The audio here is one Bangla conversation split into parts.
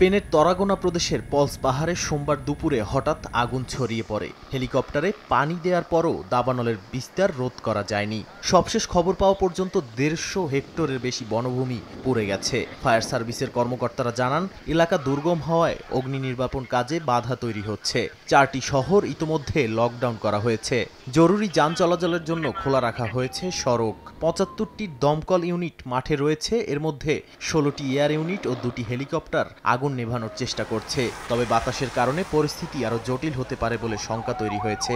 স্পেনের তরাগোনা প্রদেশের পলস পাহাড়ে সোমবার দুপুরে হঠাৎ আগুন ছড়িয়ে পড়ে। হেলিকপ্টারে পানি দেওয়ার পরও দাবানলের বিস্তার রোধ করা যায়নি। সবশেষ খবর পাওয়া পর্যন্ত 150 হেক্টরের বেশি বনভূমি পুড়ে গেছে। ফায়ার সার্ভিসের কর্মকর্তারা জানান, এলাকা দুর্গম হওয়ায় অগ্নি নির্বাপন কাজে বাধা তৈরি হচ্ছে। 4টি শহর ইতোমধ্যে লকডাউন করা হয়েছে। জরুরি যান চলাচলের জন্য খোলা রাখা হয়েছে সড়ক। 75টি দমকল ইউনিট মাঠে রয়েছে। এর মধ্যে 16টি এয়ার ইউনিট ও 2টি হেলিকপ্টার আগুন নেভানোর চেষ্টা করছে। তবে বাতাসের কারণে পরিস্থিতি আরও জটিল হতে পারে বলে শঙ্কা তৈরি হয়েছে।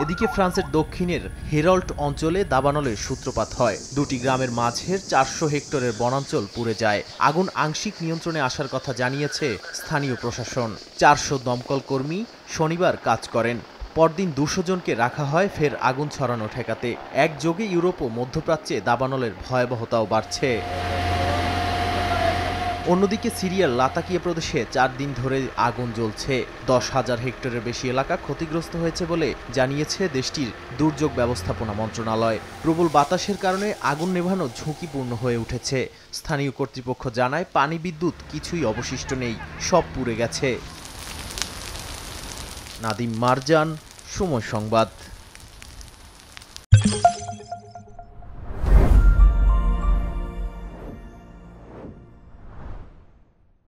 এদিকে ফ্রান্সের দক্ষিণের হেরল্ট অঞ্চলে দাবানলের সূত্রপাত হয়। 2টি গ্রামের মাঝের 400 হেক্টরের বনাঞ্চল পুড়ে যায়। আগুন আংশিক নিয়ন্ত্রণে আসার কথা জানিয়েছে স্থানীয় প্রশাসন। 400 দমকল কর্মী শনিবার কাজ করেন। পরদিন 200 জনকে রাখা হয় ফের আগুন ছড়ানো ঠেকাতে। একযোগে ইউরোপ ও মধ্যপ্রাচ্যে দাবানলের ভয়াবহতাও বাড়ছে। অন্যদিকে সিরিয়ার লাতাকিয়া প্রদেশে 4 দিন ধরে আগুন জ্বলছে। 10,000 হেক্টরের বেশি এলাকা ক্ষতিগ্রস্ত হয়েছে বলে জানিয়েছে দেশটির দুর্যোগ ব্যবস্থাপনা মন্ত্রণালয়। প্রবল বাতাসের কারণে আগুন নেভানো ঝুঁকিপূর্ণ হয়ে উঠেছে। স্থানীয় কর্তৃপক্ষ জানায়, পানি বিদ্যুৎ কিছুই অবশিষ্ট নেই, সব পুড়ে গেছে। নাদিম মারজান, সময় সংবাদ।